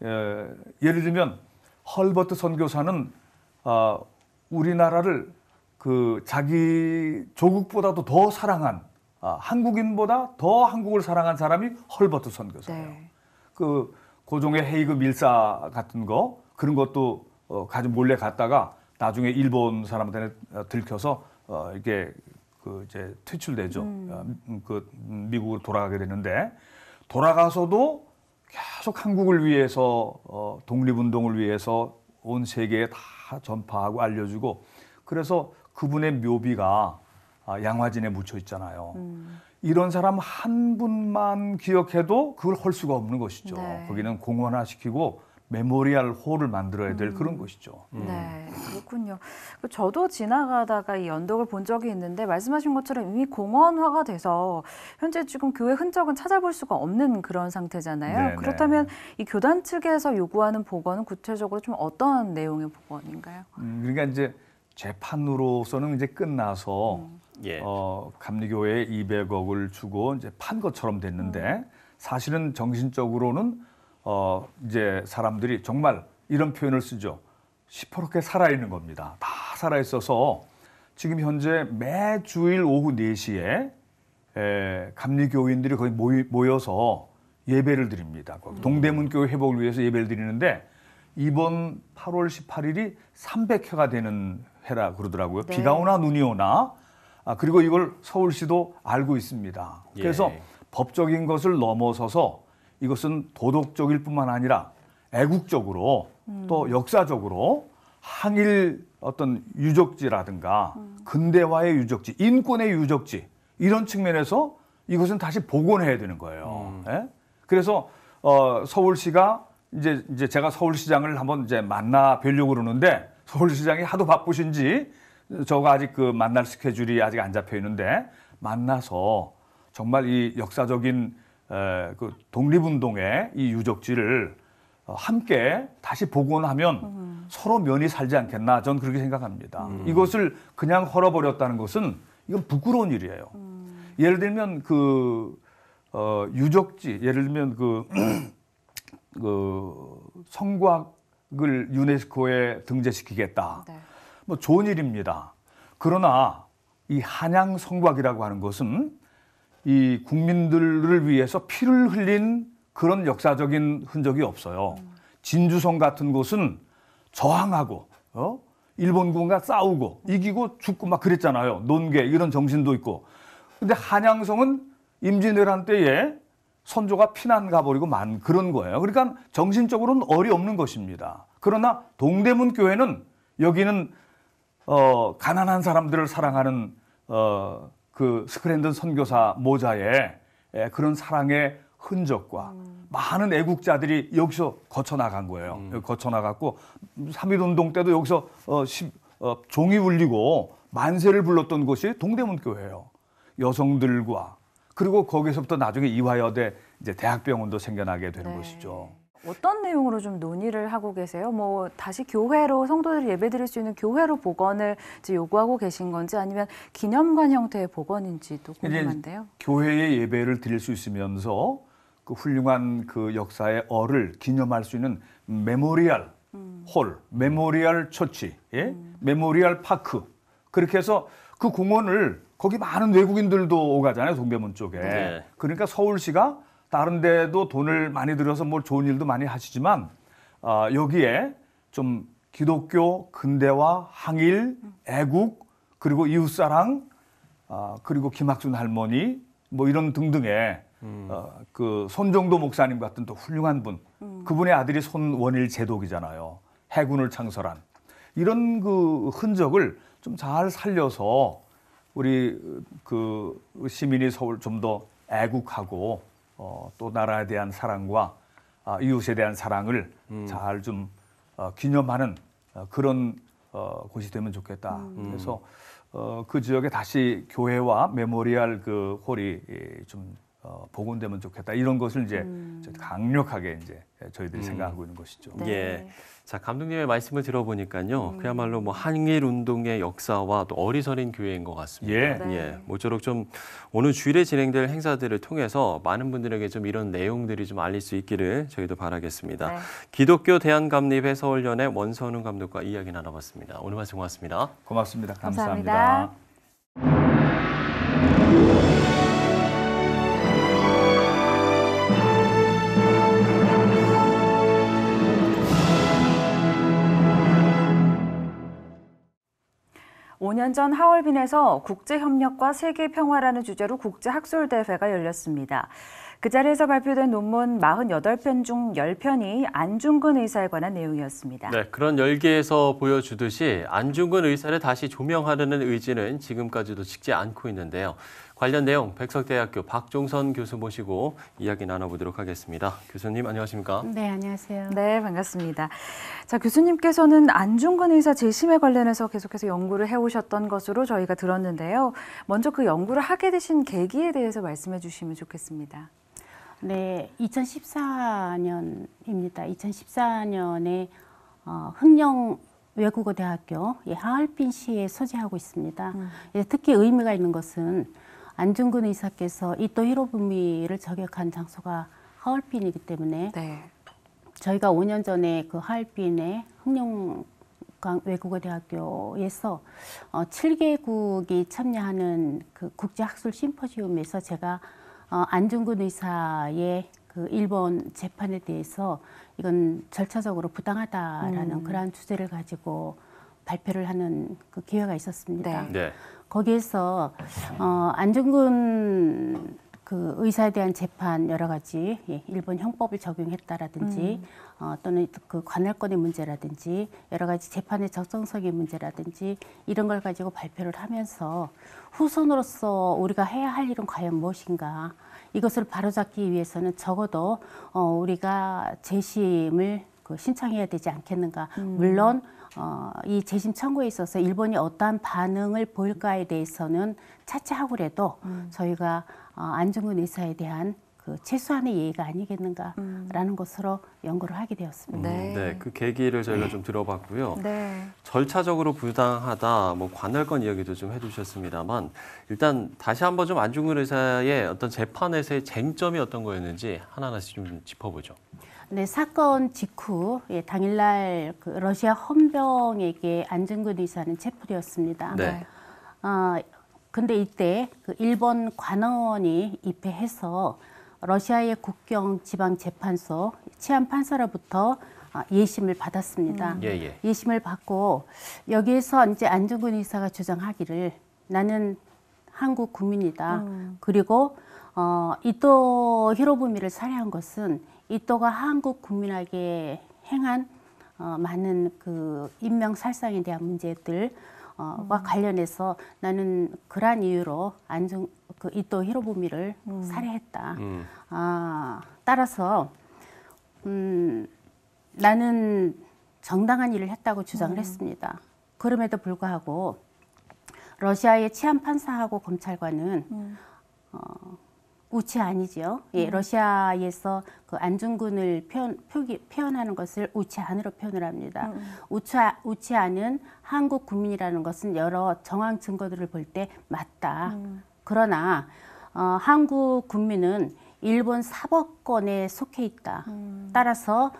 예를 들면 헐버트 선교사는 우리나라를 그 자기 조국보다도 더 사랑한 한국인보다 더 한국을 사랑한 사람이 헐버트 선교사예요. 그 고종의 헤이그 밀사 같은 거 그런 것도 가지고 몰래 갔다가 나중에 일본 사람한테 들켜서 이게 그 이제 퇴출되죠. 그 미국으로 돌아가게 되는데 돌아가서도 계속 한국을 위해서 독립운동을 위해서 온 세계에 다 전파하고 알려주고 그래서 그분의 묘비가 양화진에 묻혀 있잖아요. 이런 사람 한 분만 기억해도 그걸 할 수가 없는 것이죠. 거기는 공원화시키고 메모리얼 홀을 만들어야 될 그런 것이죠. 네, 그렇군요. 저도 지나가다가 이 언덕을 본 적이 있는데 말씀하신 것처럼 이미 공원화가 돼서 현재 지금 교회 흔적은 찾아볼 수가 없는 그런 상태잖아요. 네네. 그렇다면 이 교단 측에서 요구하는 복원은 구체적으로 좀 어떤 내용의 복원인가요? 그러니까 이제 재판으로서는 이제 끝나서 감리교회에 200억을 주고 이제 판 것처럼 됐는데 사실은 정신적으로는 이제 사람들이 정말 이런 표현을 쓰죠. 시퍼렇게 살아있는 겁니다. 다 살아있어서 지금 현재 매 주일 오후 4시에 감리교인들이 거의 모여서 예배를 드립니다. 동대문 교회 회복을 위해서 예배를 드리는데 이번 8월 18일이 300회가 되는 해라 그러더라고요. 비가 오나 눈이 오나 그리고 이걸 서울시도 알고 있습니다. 그래서 법적인 것을 넘어서서 이것은 도덕적일 뿐만 아니라 애국적으로 또 역사적으로 항일 어떤 유적지라든가 근대화의 유적지, 인권의 유적지 이런 측면에서 이것은 다시 복원해야 되는 거예요. 그래서 서울시가 이제 제가 서울시장을 한번 이제 만나 뵈려고 그러는데 서울시장이 하도 바쁘신지 저가 아직 그 만날 스케줄이 아직 안 잡혀 있는데 만나서 정말 이 역사적인 그 독립운동의 이 유적지를 함께 다시 복원하면 서로 면이 살지 않겠나 전 그렇게 생각합니다. 이것을 그냥 헐어버렸다는 것은 이건 부끄러운 일이에요. 예를 들면 그 유적지 예를 들면 그 성곽 유네스코에 등재시키겠다. 뭐 좋은 일입니다. 그러나 이 한양 성곽이라고 하는 것은 이 국민들을 위해서 피를 흘린 그런 역사적인 흔적이 없어요. 진주성 같은 곳은 저항하고 일본군과 싸우고 이기고 죽고 막 그랬잖아요. 논계 이런 정신도 있고. 근데 한양성은 임진왜란 때에 선조가 피난 가버리고 만 그런 거예요. 그러니까 정신적으로는 어리 없는 것입니다. 그러나 동대문 교회는 여기는 가난한 사람들을 사랑하는 그 스크랜든 선교사 모자에 그런 사랑의 흔적과 많은 애국자들이 여기서 거쳐나간 거예요. 여기 거쳐나갔고 3.1운동 때도 여기서 종이 울리고 만세를 불렀던 곳이 동대문 교회예요. 여성들과 그리고 거기서부터 나중에 이화여대 이제 대학병원도 생겨나게 되는 것이죠. 어떤 내용으로 좀 논의를 하고 계세요? 뭐 다시 교회로 성도들이 예배드릴 수 있는 교회로 복원을 이제 요구하고 계신 건지 아니면 기념관 형태의 복원인지도 궁금한데요. 교회의 예배를 드릴 수 있으면서 그 훌륭한 그 역사의 얼을 기념할 수 있는 메모리얼 홀, 메모리얼 처치, 메모리얼 파크 그렇게 해서 그 공원을 거기 많은 외국인들도 오가잖아요. 동대문 쪽에. 네. 그러니까 서울시가 다른 데도 돈을 많이 들여서 뭐 좋은 일도 많이 하시지만 여기에 좀 기독교 근대화, 항일, 애국 그리고 이웃사랑 그리고 김학순 할머니 뭐 이런 등등의 그 손정도 목사님 같은 또 훌륭한 분 그분의 아들이 손원일 제독이잖아요. 해군을 창설한 이런 그 흔적을 좀 잘 살려서 우리 그 시민이 서울 좀 더 애국하고 또 나라에 대한 사랑과 이웃에 대한 사랑을 잘 좀 기념하는 그런 곳이 되면 좋겠다. 그래서 그 지역에 다시 교회와 메모리얼 그 홀이 좀 복원되면 좋겠다. 이런 것을 이제 강력하게 이제 저희들이 생각하고 있는 것이죠. 네. 예. 자, 감독님의 말씀을 들어보니까요. 그야말로 뭐 한일 운동의 역사와 또 어리석인 교회인 것 같습니다. 예. 모쪼록 좀 오늘 주일에 진행될 행사들을 통해서 많은 분들에게 좀 이런 내용들이 좀 알릴 수 있기를 저희도 바라겠습니다. 네. 기독교 대한감립 해서원련의 원선웅 감독과 이야기 나눠봤습니다. 오늘 말씀 고맙습니다. 고맙습니다. 감사합니다. 오 년 전 하얼빈에서 국제협력과 세계평화라는 주제로 국제학술대회가 열렸습니다. 그 자리에서 발표된 논문 48편 중 10편이 안중근 의사에 관한 내용이었습니다. 네, 그런 열기에서 보여주듯이 안중근 의사를 다시 조명하려는 의지는 지금까지도 식지 않고 있는데요. 관련 내용 백석대학교 박종선 교수 모시고 이야기 나눠보도록 하겠습니다. 교수님 안녕하십니까? 네, 안녕하세요. 네, 반갑습니다. 자, 교수님께서는 안중근 의사 재심에 관련해서 계속해서 연구를 해오셨던 것으로 저희가 들었는데요. 먼저 그 연구를 하게 되신 계기에 대해서 말씀해 주시면 좋겠습니다. 네, 2014년입니다. 2014년에 흥령 외국어대학교 하얼빈시에 소재하고 있습니다. 특히 의미가 있는 것은 안중근 의사께서 이토 히로부미를 저격한 장소가 하얼빈이기 때문에 저희가 5년 전에 그 하얼빈의 흥령 외국어대학교에서 7개국이 참여하는 그 국제학술 심포지움에서 제가 안중근 의사의 그 일본 재판에 대해서 이건 절차적으로 부당하다라는 그러한 주제를 가지고 발표를 하는 그 기회가 있었습니다. 네. 거기에서 안중근 그 의사에 대한 재판 여러 가지 일본 형법을 적용했다라든지 또는 그 관할권의 문제라든지 여러 가지 재판의 적정성의 문제라든지 이런 걸 가지고 발표를 하면서 후손으로서 우리가 해야 할 일은 과연 무엇인가 이것을 바로잡기 위해서는 적어도 우리가 재심을 그 신청해야 되지 않겠는가. 물론 이 재심 청구에 있어서 일본이 어떠한 반응을 보일까에 대해서는 차치하고라도 저희가 안중근 의사에 대한 그 최소한의 예의가 아니겠는가라는 것으로 연구를 하게 되었습니다. 네, 그 계기를 저희가 좀 들어봤고요. 절차적으로 부당하다, 뭐 관할권 이야기도 좀 해주셨습니다만 일단 다시 한번 좀 안중근 의사의 어떤 재판에서의 쟁점이 어떤 거였는지 하나하나씩 좀 짚어보죠. 네, 사건 직후 당일날 그 러시아 헌병에게 안중근 의사는 체포되었습니다. 네. 근데 이때 그 일본 관원이 입회해서 러시아의 국경 지방 재판소 치안 판사로부터 예심을 받았습니다. 예심을 받고 여기에서 이제 안중근 의사가 주장하기를 나는 한국 국민이다. 그리고 이토 히로부미를 살해한 것은 이토가 한국 국민에게 행한 많은 그 인명 살상에 대한 문제들 과 관련해서 나는 그러한 이유로 그 이토 히로부미를 살해했다. 따라서 나는 정당한 일을 했다고 주장을 했습니다. 그럼에도 불구하고 러시아의 치안 판사하고 검찰관은 우치 아니죠. 예, 러시아에서 그 안중근을 표현하는 것을 우치 안으로 표현을 합니다. 우치 안은 한국 국민이라는 것은 여러 정황 증거들을 볼 때 맞다. 그러나 한국 국민은 일본 사법권에 속해 있다. 따라서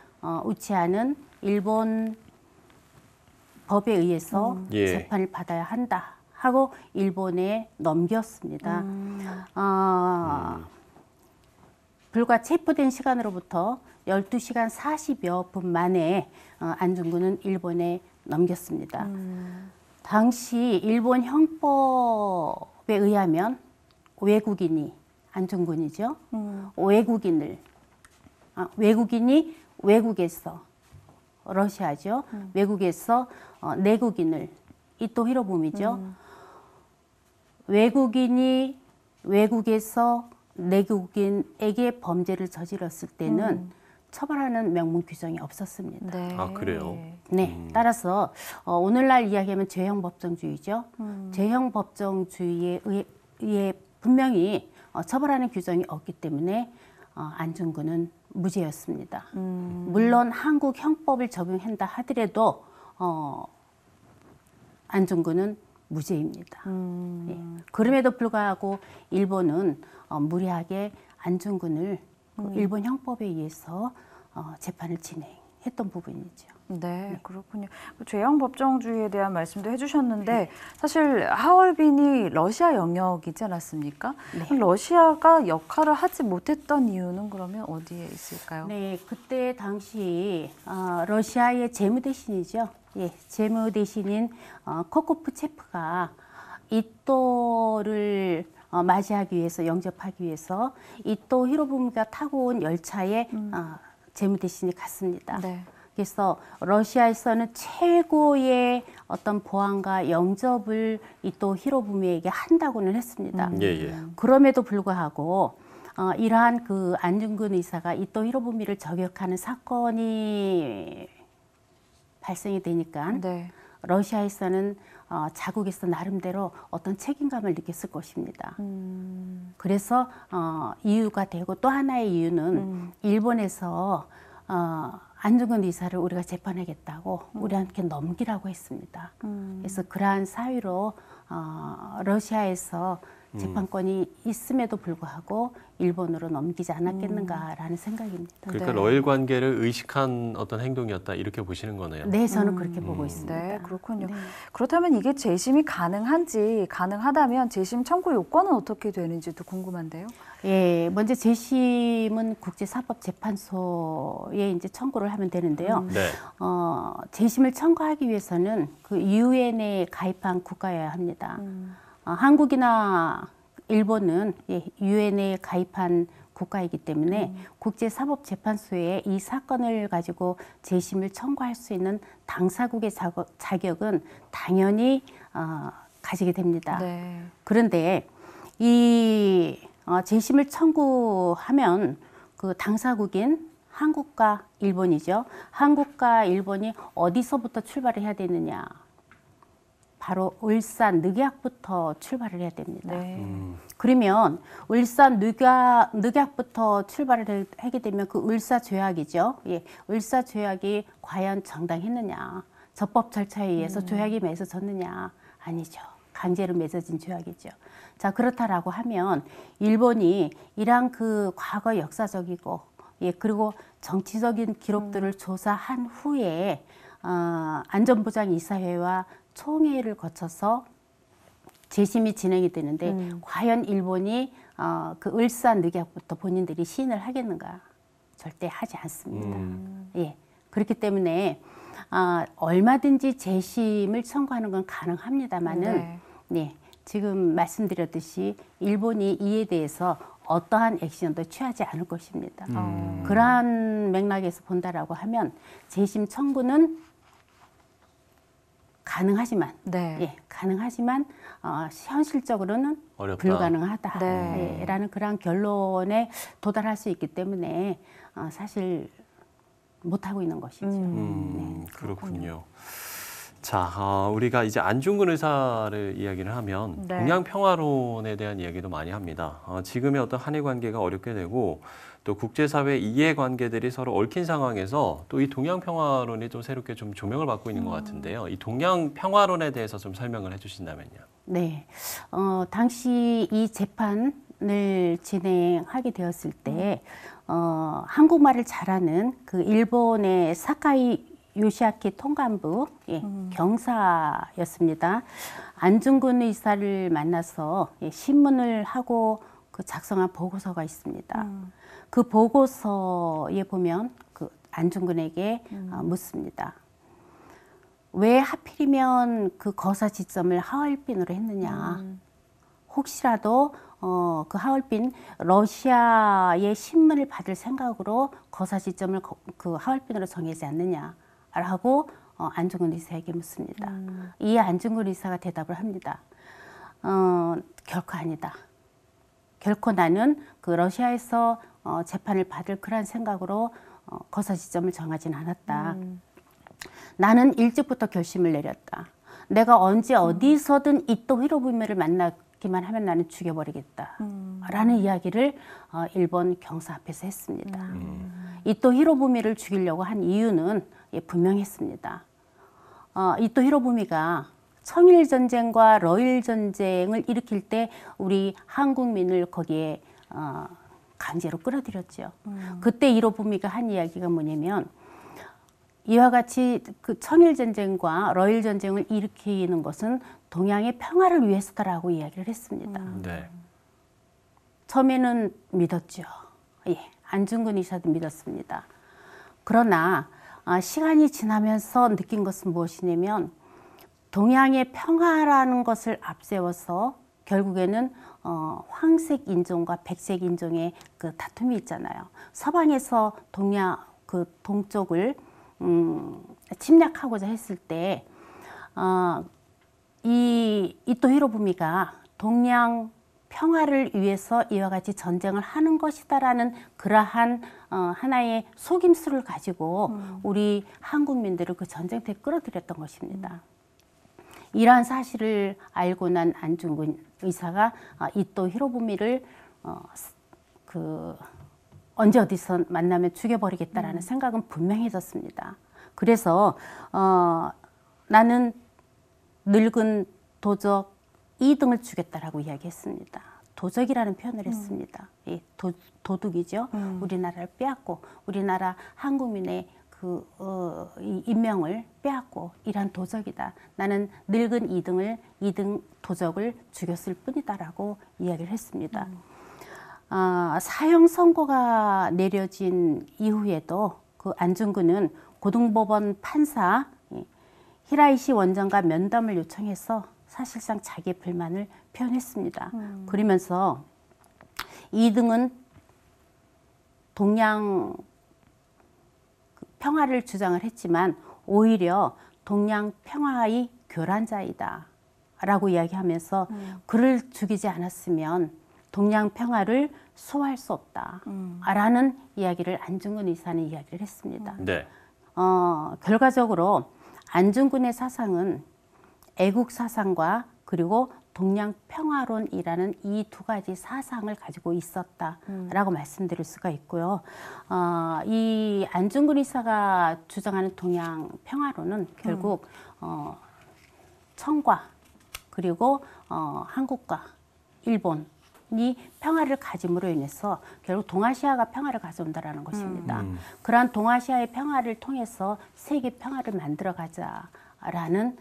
우치 안은 일본 법에 의해서 재판을 받아야 한다. 하고 일본에 넘겼습니다. 불과 체포된 시간으로부터 12시간 40여 분 만에 안중근은 일본에 넘겼습니다. 당시 일본 형법에 의하면 외국인이 안중근이죠. 외국인이 외국에서 러시아죠. 외국에서 내국인을 이토 히로부미죠. 외국인이 외국에서 내국인에게 범죄를 저질렀을 때는 처벌하는 명문 규정이 없었습니다. 네. 아, 그래요? 네. 따라서 오늘날 이야기하면 죄형 법정주의죠. 죄형 법정주의에 의해 분명히 처벌하는 규정이 없기 때문에 안중근은 무죄였습니다. 물론 한국 형법을 적용한다 하더라도 안중근은 무죄입니다. 예. 그럼에도 불구하고 일본은 무리하게 안중근을 일본 형법에 의해서 재판을 진행했던 부분이죠. 네, 그렇군요. 죄형 법정주의에 대한 말씀도 해주셨는데 사실 하얼빈이 러시아 영역이지 않았습니까? 네. 러시아가 역할을 하지 못했던 이유는 그러면 어디에 있을까요? 네, 그때 당시 러시아의 재무대신이죠. 예, 재무대신인 코코프체프가 이토를 맞이하기 위해서 영접하기 위해서 이토 히로부미가 타고 온 열차에 재무대신이 갔습니다. 네. 그래서 러시아에서는 최고의 어떤 보안과 영접을 이토 히로부미에게 한다고는 했습니다. 그럼에도 불구하고 이러한 그 안중근 의사가 이토 히로부미를 저격하는 사건이 발생이 되니까 러시아에서는 자국에서 나름대로 어떤 책임감을 느꼈을 것입니다. 그래서 이유가 되고 또 하나의 이유는 일본에서 안중근 의사를 우리가 재판하겠다고 우리한테 넘기라고 했습니다. 그래서 그러한 사유로 러시아에서 재판권이 있음에도 불구하고 일본으로 넘기지 않았겠는가라는 생각입니다. 그러니까 러일 관계를 의식한 어떤 행동이었다 이렇게 보시는 거네요. 네, 저는 그렇게 보고 있습니다. 네, 그렇군요. 네. 그렇다면 이게 재심이 가능하다면 재심 청구 요건은 어떻게 되는지도 궁금한데요. 예, 먼저 재심은 국제사법재판소에 이제 청구를 하면 되는데요. 재심을 청구하기 위해서는 그 유엔에 가입한 국가여야 합니다. 한국이나 일본은 유엔에 가입한 국가이기 때문에 국제사법재판소에 이 사건을 가지고 재심을 청구할 수 있는 당사국의 자격은 당연히 가지게 됩니다. 네. 그런데 이 재심을 청구하면 그 당사국인 한국과 일본이죠. 한국과 일본이 어디서부터 출발을 해야 되느냐. 바로 울산 늑약부터 출발을 해야 됩니다. 그러면 울산 늑약부터 출발을 하게 되면 그 울사조약이죠. 예, 울사조약이 과연 정당했느냐. 적법 절차에 의해서 조약이 맺어졌느냐. 아니죠. 강제로 맺어진 조약이죠. 자, 그렇다라고 하면 일본이 이러한 그 과거 역사적이고 예, 그리고 정치적인 기록들을 조사한 후에 안전보장이사회와 총회를 거쳐서 재심이 진행이 되는데 과연 일본이 그 을사늑약부터 본인들이 시인을 하겠는가? 절대 하지 않습니다. 예, 그렇기 때문에 얼마든지 재심을 청구하는 건 가능합니다만은 네, 지금 말씀드렸듯이 일본이 이에 대해서 어떠한 액션도 취하지 않을 것입니다. 그러한 맥락에서 본다라고 하면 재심 청구는 가능하지만, 예, 가능하지만 현실적으로는 어렵다. 불가능하다라는 그런 결론에 도달할 수 있기 때문에 사실 못하고 있는 것이죠. 네, 그렇군요. 자, 우리가 이제 안중근 의사를 이야기를 하면 동양 평화론에 대한 이야기도 많이 합니다. 지금의 어떤 한일 관계가 어렵게 되고 또 국제사회 이해관계들이 서로 얽힌 상황에서 또 이 동양 평화론이 좀 새롭게 좀 조명을 받고 있는 것 같은데요. 이 동양 평화론에 대해서 좀 설명을 해주신다면요. 네, 당시 이 재판을 진행하게 되었을 때 한국말을 잘하는 그 일본의 사카이 요시아키 통감부 경사였습니다. 안중근 의사를 만나서 신문을 하고 그 작성한 보고서가 있습니다. 그 보고서에 보면 그 안중근에게 묻습니다. 왜 하필이면 그 거사 지점을 하얼빈으로 했느냐? 혹시라도 그 하얼빈 러시아의 신문을 받을 생각으로 거사 지점을 그 하얼빈으로 정하지 않느냐라고 안중근 의사에게 묻습니다. 이 안중근 의사가 대답을 합니다. 결코 아니다. 결코 나는 그 러시아에서 재판을 받을 그런 생각으로 거사 지점을 정하진 않았다. 나는 일찍부터 결심을 내렸다. 내가 언제 어디서든 이토 히로부미를 만나기만 하면 나는 죽여버리겠다. 라는 이야기를 일본 경사 앞에서 했습니다. 이토 히로부미를 죽이려고 한 이유는 분명했습니다. 이토 히로부미가 청일전쟁과 러일전쟁을 일으킬 때 우리 한국민을 거기에 강제로 끌어들였죠. 그때 히로부미가 한 이야기가 뭐냐면 이와 같이 그 청일전쟁과 러일전쟁을 일으키는 것은 동양의 평화를 위해서다라고 이야기를 했습니다. 처음에는 믿었죠. 예, 안중근 의사도 믿었습니다. 그러나 시간이 지나면서 느낀 것은 무엇이냐면 동양의 평화라는 것을 앞세워서 결국에는 황색 인종과 백색 인종의 그 다툼이 있잖아요. 서방에서 그 동쪽을 침략하고자 했을 때 이 이토 히로부미가 동양 평화를 위해서 이와 같이 전쟁을 하는 것이다라는 그러한 하나의 속임수를 가지고 우리 한국민들을 그 전쟁터에 끌어들였던 것입니다. 이러한 사실을 알고 난 안중근 의사가 이토 히로부미를 언제 어디서 만나면 죽여버리겠다라는 생각은 분명해졌습니다. 그래서 나는 늙은 도적 2등을 주겠다라고 이야기했습니다. 도적이라는 표현을 했습니다. 이 도둑이죠. 우리나라를 빼앗고 우리나라 한국민의 이 인명을 빼앗고 이러한 도적이다. 나는 늙은 2등 도적을 죽였을 뿐이다라고 이야기를 했습니다. 사형 선고가 내려진 이후에도 그 안중근은 고등법원 판사 히라이시 원장과 면담을 요청해서 사실상 자기의 불만을 표현했습니다. 그러면서 2등은 동양 평화를 주장을 했지만 오히려 동양 평화의 교란자이다 라고 이야기하면서 그를 죽이지 않았으면 동양 평화를 소화할 수 없다 라는 이야기를 안중근 의사는 이야기를 했습니다. 결과적으로 안중근의 사상은 애국 사상과 그리고 동양 평화론이라는 이 두 가지 사상을 가지고 있었다라고 말씀드릴 수가 있고요. 이 안중근 의사가 주장하는 동양 평화론은 결국 청과 그리고 한국과 일본 평화를 가짐으로 인해서 결국 동아시아가 평화를 가져온다라는 것입니다. 그러한 동아시아의 평화를 통해서 세계 평화를 만들어가자라는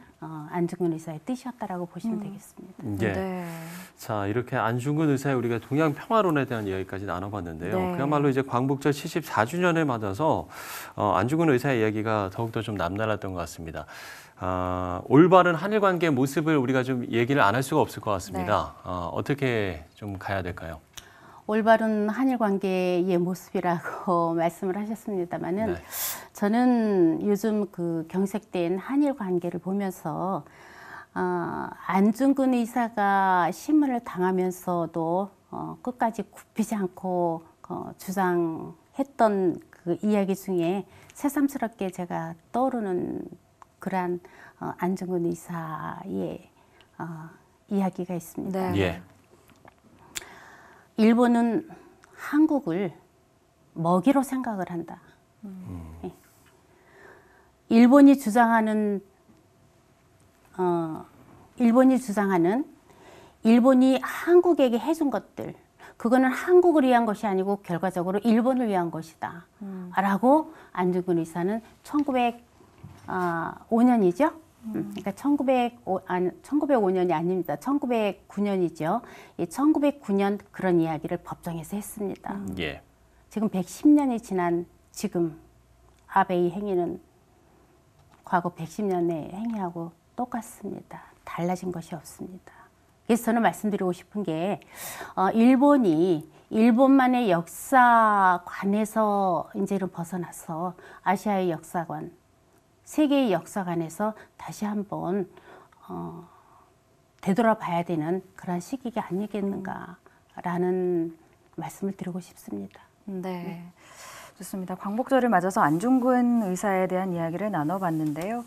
안중근 의사의 뜻이었다라고 보시면 되겠습니다. 예. 네. 자, 이렇게 안중근 의사의 우리가 동양 평화론에 대한 이야기까지 나눠봤는데요. 네. 그야말로 이제 광복절 74주년을 맞아서 안중근 의사의 이야기가 더욱더 좀 남달랐던 것 같습니다. 올바른 한일 관계의 모습을 우리가 좀 얘기를 안 할 수가 없을 것 같습니다. 어떻게 좀 가야 될까요? 올바른 한일 관계의 모습이라고 말씀을 하셨습니다만은 네. 저는 요즘 그 경색된 한일 관계를 보면서 안중근 의사가 신문을 당하면서도 끝까지 굽히지 않고 주장했던 그 이야기 중에 새삼스럽게 제가 떠오르는 그러한 안중근 의사의 이야기가 있습니다. 네. 예. 일본은 한국을 먹이로 생각을 한다. 예. 일본이 주장하는 일본이 한국에게 해준 것들, 그거는 한국을 위한 것이 아니고 결과적으로 일본을 위한 것이다. 라고 안중근 의사는 1905년이죠. 그러니까 1905년이 아닙니다. 1909년이죠. 이 1909년 그런 이야기를 법정에서 했습니다. 예. 지금 110년이 지난 지금 아베의 행위는 과거 110년의 행위하고 똑같습니다. 달라진 것이 없습니다. 그래서 저는 말씀드리고 싶은 게 일본이 일본만의 역사관에서 이제는 벗어나서 아시아의 역사관, 세계의 역사관에서 다시 한번 되돌아봐야 되는 그런 시기가 아니겠는가라는 말씀을 드리고 싶습니다. 네. 좋습니다. 광복절을 맞아서 안중근 의사에 대한 이야기를 나눠봤는데요.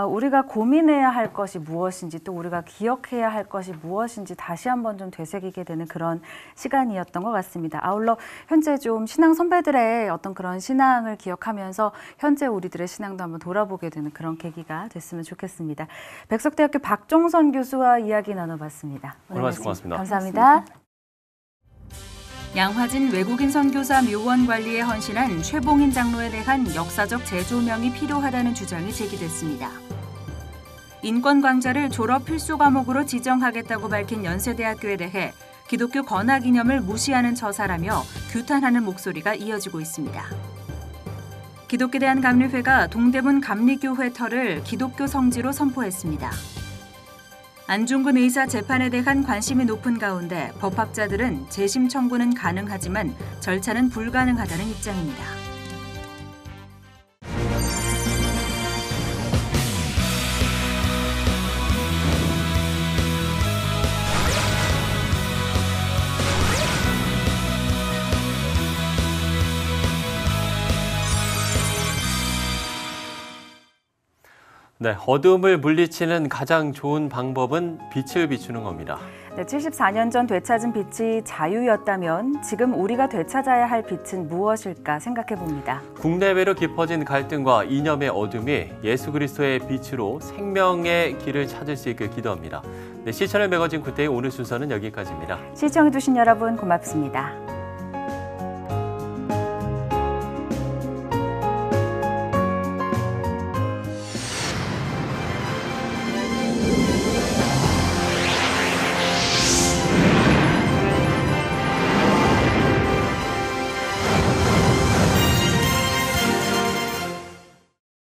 우리가 고민해야 할 것이 무엇인지 또 우리가 기억해야 할 것이 무엇인지 다시 한번 좀 되새기게 되는 그런 시간이었던 것 같습니다. 아울러 현재 좀 신앙 선배들의 어떤 그런 신앙을 기억하면서 현재 우리들의 신앙도 한번 돌아보게 되는 그런 계기가 됐으면 좋겠습니다. 백석대학교 박종선 교수와 이야기 나눠봤습니다. 오늘 말씀 고맙습니다. 감사합니다. 양화진 외국인 선교사 묘원 관리에 헌신한 최봉인 장로에 대한 역사적 재조명이 필요하다는 주장이 제기됐습니다. 인권 강좌를 졸업 필수 과목으로 지정하겠다고 밝힌 연세대학교에 대해 기독교 건학 이념을 무시하는 처사라며 규탄하는 목소리가 이어지고 있습니다. 기독교대한감리회가 동대문 감리교회 터를 기독교 성지로 선포했습니다. 안중근 의사 재판에 대한 관심이 높은 가운데 법학자들은 재심 청구는 가능하지만 절차는 불가능하다는 입장입니다. 네, 어둠을 물리치는 가장 좋은 방법은 빛을 비추는 겁니다. 네, 74년 전 되찾은 빛이 자유였다면 지금 우리가 되찾아야 할 빛은 무엇일까 생각해 봅니다. 국내외로 깊어진 갈등과 이념의 어둠이 예수 그리스도의 빛으로 생명의 길을 찾을 수 있길 기도합니다. 네, 시천을 매거진 굿데이 오늘 순서는 여기까지입니다. 시청해주신 여러분 고맙습니다.